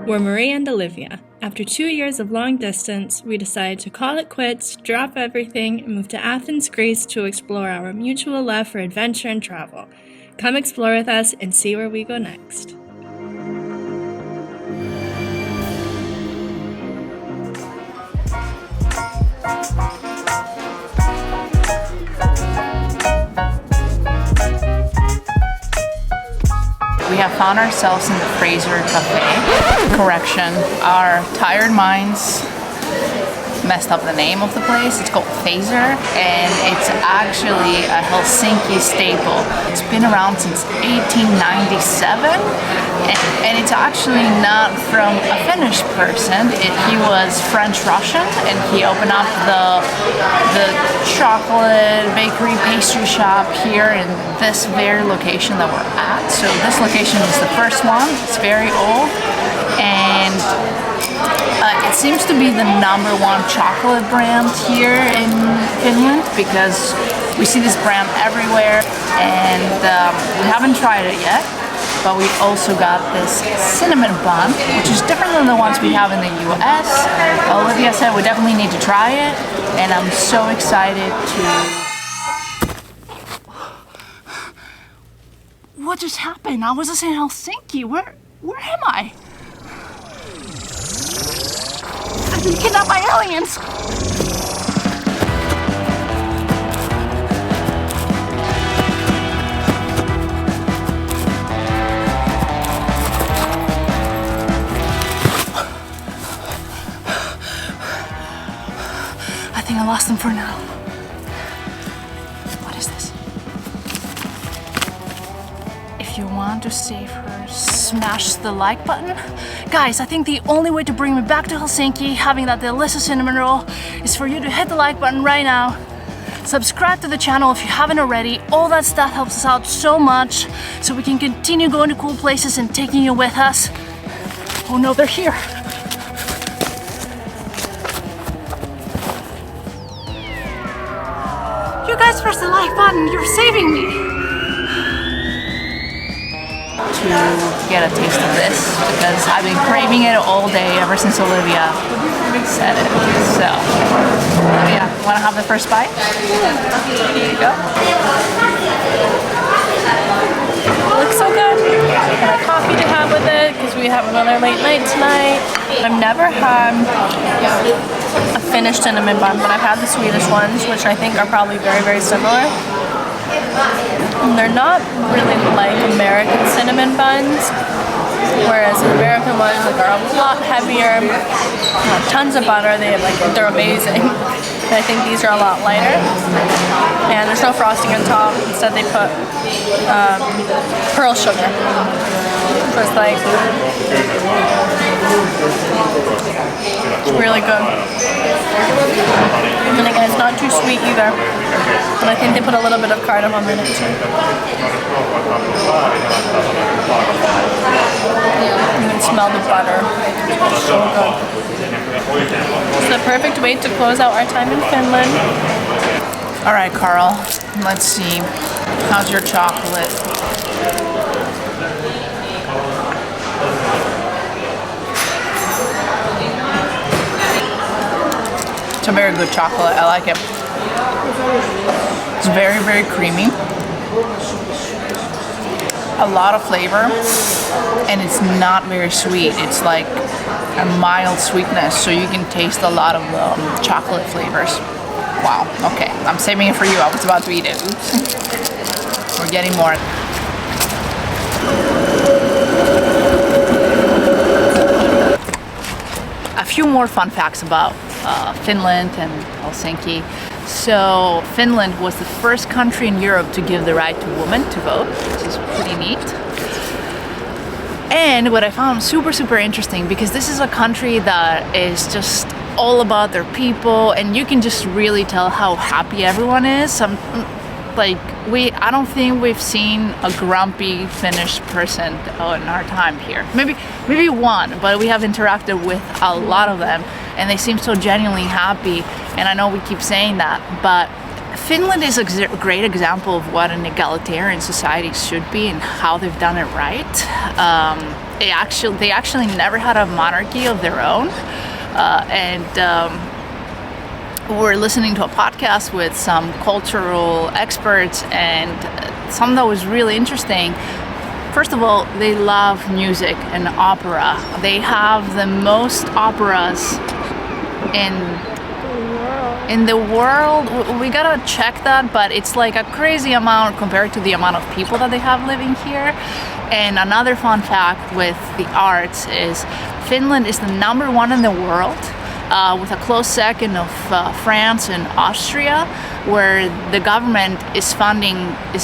We're Maria and Olivia. After 2 years of long distance, we decided to call it quits, drop everything, and move to Athens, Greece to explore our mutual love for adventure and travel. Come explore with us and see where we go next. We have found ourselves in the Fraser Cafe. Correction, our tired minds messed up the name of the place. It's called Fraser, and it's actually a Helsinki staple. It's been around since 1897, and it's actually not from a Finnish person. He was French-Russian, and he opened up the chocolate bakery pastry shop here in this very location that we're at. So this location is the first one. It's very old, and it seems to be the #1 chocolate brand here in Finland because we see this brand everywhere, and we haven't tried it yet. But we also got this cinnamon bun, which is different than the ones we have in the US. Olivia said we definitely need to try it, and I'm so excited to... What just happened? I was just in Helsinki. Where am I? I've been kidnapped by aliens! I think I lost them for now. What is this? If you want to save her, smash the like button. Guys, I think the only way to bring me back to Helsinki, having that delicious cinnamon roll, is for you to hit the like button right now. Subscribe to the channel if you haven't already. All that stuff helps us out so much, so we can continue going to cool places and taking you with us. Oh no, they're here. You guys press the like button, you're saving me! To get a taste of this, because I've been craving it all day ever since Olivia said it. So, yeah, wanna have the first bite? Here you go. It looks so good. Got a coffee to have with it because we have another late night tonight. I've never had a Finnish cinnamon bun, but I've had the Swedish ones, which I think are probably very, very similar. And they're not really like American cinnamon buns, whereas the American ones are a lot heavier, tons of butter. They're amazing. And I think these are a lot lighter, and there's no frosting on top. Instead, they put pearl sugar. So it's like it's really good. And again, it's not too sweet either. And I think they put a little bit of cardamom in it too. You can smell the butter. It's so good. It's the perfect way to close out our time in Finland. All right, Carl, let's see. How's your chocolate? It's a very good chocolate. I like it. It's very, very creamy. A lot of flavor, and it's not very sweet. It's like a mild sweetness, so you can taste a lot of chocolate flavors. Wow, okay, I'm saving it for you. I was about to eat it. Oops. We're getting more. A few more fun facts about Finland and Helsinki. So Finland was the first country in Europe to give the right to women to vote, which is pretty neat. And what I found super, super interesting, because this is a country that is just all about their people, and you can just really tell how happy everyone is. I don't think we've seen a grumpy Finnish person in our time here. Maybe one, but we have interacted with a lot of them, and they seem so genuinely happy. And I know we keep saying that, but Finland is a great example of what an egalitarian society should be and how they've done it right. They actually never had a monarchy of their own, and we're listening to a podcast with some cultural experts, and something that was really interesting. First of all, they love music and opera. They have the most operas in the world. We gotta check that, but it's like a crazy amount compared to the amount of people that they have living here. And another fun fact with the arts is Finland is the #1 in the world, with a close second of France and Austria, where the government is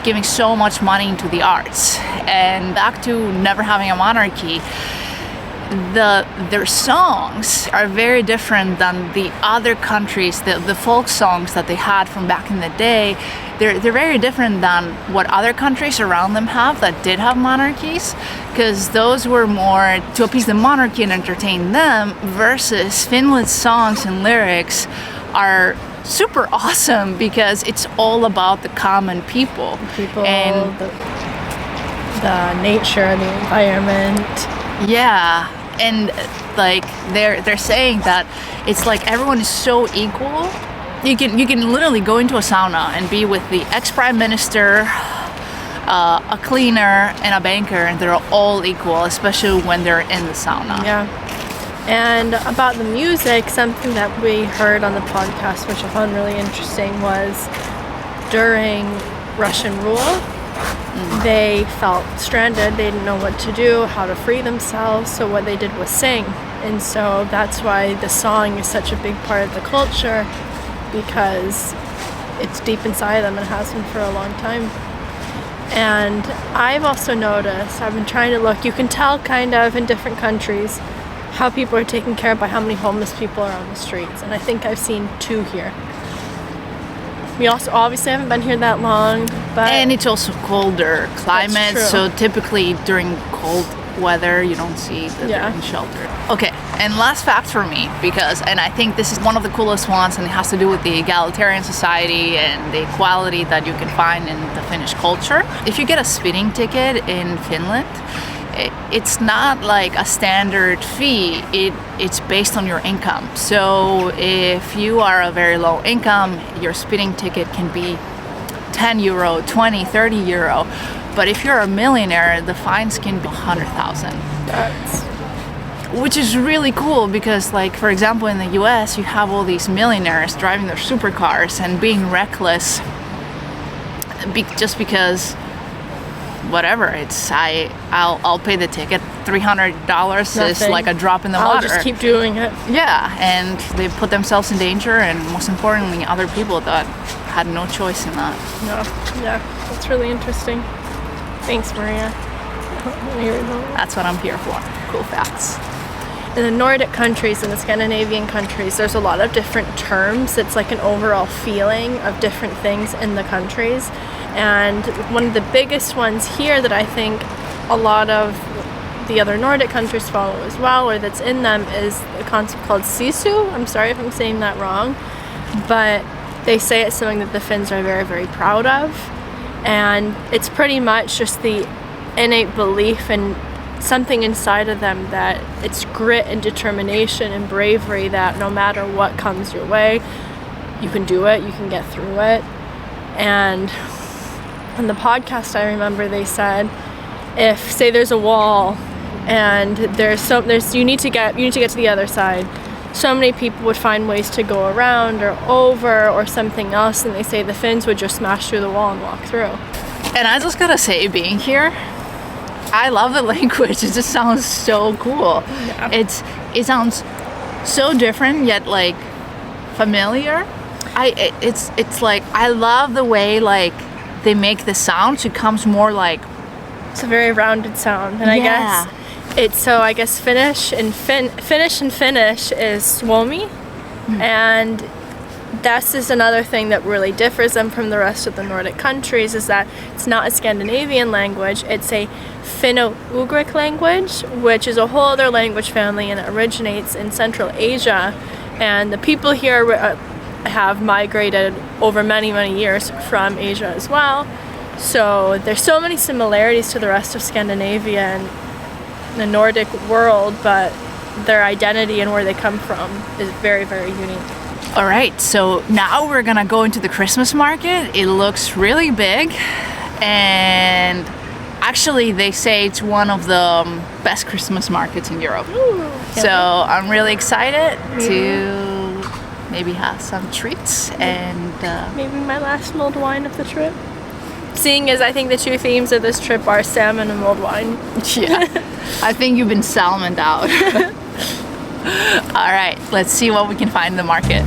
giving so much money to the arts. And back to never having a monarchy, their songs are very different than the other countries. The folk songs that they had from back in the day, they're very different than what other countries around them have that did have monarchies, because those were more to appease the monarchy and entertain them, versus Finland's songs and lyrics are super awesome because it's all about the common people and the nature, the environment. Yeah, and like they're saying that it's like everyone is so equal. You can literally go into a sauna and be with the ex-prime minister, a cleaner, and a banker, and they're all equal, especially when they're in the sauna. Yeah. And about the music, something that we heard on the podcast, which I found really interesting, was during Russian rule, they felt stranded. They didn't know what to do, how to free themselves. So what they did was sing. And so that's why the song is such a big part of the culture, because it's deep inside them and has been for a long time. And I've also noticed, I've been trying to look, you can tell kind of in different countries how people are taken care of by how many homeless people are on the streets. And I think I've seen 2 here. We also obviously haven't been here that long, but... And it's also colder climate, so typically during cold weather you don't see that they're in shelter. Okay, and last fact for me, and I think this is one of the coolest ones, and it has to do with the egalitarian society and the equality that you can find in the Finnish culture. If you get a speeding ticket in Finland, it's not like a standard fee. It's based on your income. So if you are a very low income, your speeding ticket can be 10 euro, 20, 30 euro. But if you're a millionaire, the fines can be 100,000. Which is really cool because, like, for example, in the US, you have all these millionaires driving their supercars and being reckless just because whatever, I'll pay the ticket. $300 is like a drop in the water. I'll just keep doing it. Yeah, and they put themselves in danger, and most importantly, other people that had no choice in that. Yeah, that's really interesting. Thanks, Maria. That's what I'm here for. Cool facts. In the Nordic countries and the Scandinavian countries, there's a lot of different terms. It's like an overall feeling of different things in the countries. And one of the biggest ones here that I think a lot of the other Nordic countries follow as well, or that's in them, is a concept called Sisu. I'm sorry if I'm saying that wrong, but they say it's something that the Finns are very, very proud of. And it's pretty much just the innate belief in something inside of them, that it's grit and determination and bravery, that no matter what comes your way, you can do it, you can get through it. And on the podcast, I remember they said, if say there's a wall and you need to get to the other side, so many people would find ways to go around or over or something else, and they say the Finns would just smash through the wall and walk through. And I just gotta say, being here, I love the language. It just sounds so cool. Yeah. It sounds so different yet like familiar. It's like I love the way like they make the sound. So it comes more like, it's a very rounded sound, and I guess Finnish and Finnish is Suomi, and this is another thing that really differs them from the rest of the Nordic countries, is that it's not a Scandinavian language, it's a Finno-Ugric language, which is a whole other language family, and it originates in Central Asia. And the people here have migrated over many, many years from Asia as well. So there's so many similarities to the rest of Scandinavia and the Nordic world, but their identity and where they come from is very, very unique. All right, so now we're gonna go into the Christmas market. It looks really big, and actually they say it's one of the best Christmas markets in Europe. Ooh, so I'm really excited to maybe have some treats and maybe my last mulled wine of the trip. Seeing as I think the two themes of this trip are salmon and mulled wine. Yeah, I think you've been salmoned out. All right, let's see what we can find in the market.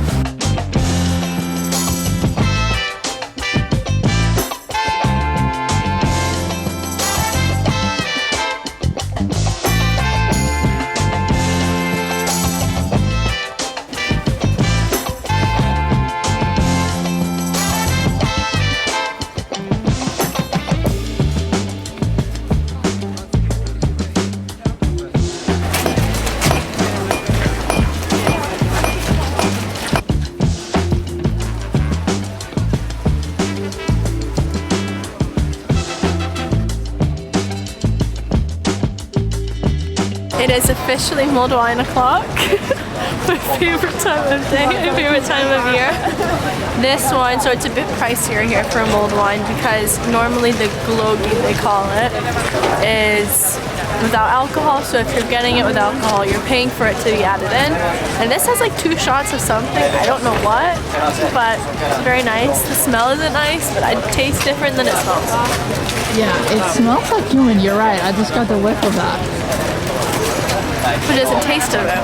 It is officially mulled wine o'clock. My favorite time of day, my favorite time of year. This one, so it's a bit pricier here for mulled wine because normally the glögi, they call it, is without alcohol. So if you're getting it with alcohol, you're paying for it to be added in. And this has like 2 shots of something, I don't know what, but it's very nice. The smell isn't nice, but it tastes different than it smells. Yeah, it smells like cumin, you're right. I just got the whiff of that. But it doesn't taste of it.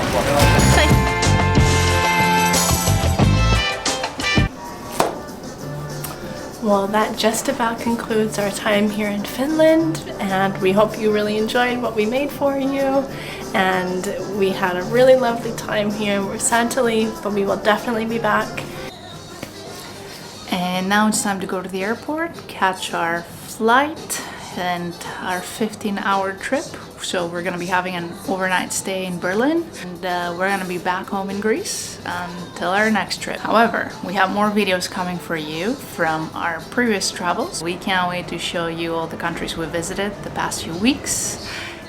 Well, that just about concludes our time here in Finland, and we hope you really enjoyed what we made for you. And we had a really lovely time here. We're sad to leave, but we will definitely be back. And now it's time to go to the airport, catch our flight and our 15-hour trip. So we're gonna be having an overnight stay in Berlin, and we're gonna be back home in Greece until our next trip. However, we have more videos coming for you from our previous travels. We can't wait to show you all the countries we visited the past few weeks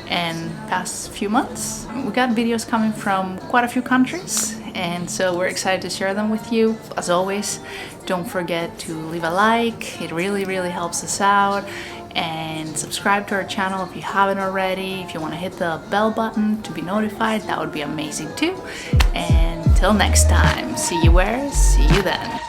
and past few months. We got videos coming from quite a few countries, and so we're excited to share them with you. As always, don't forget to leave a like. It really, really helps us out. And subscribe to our channel if you haven't already. If you want to hit the bell button to be notified, that would be amazing too. And till next time, see you where, see you then.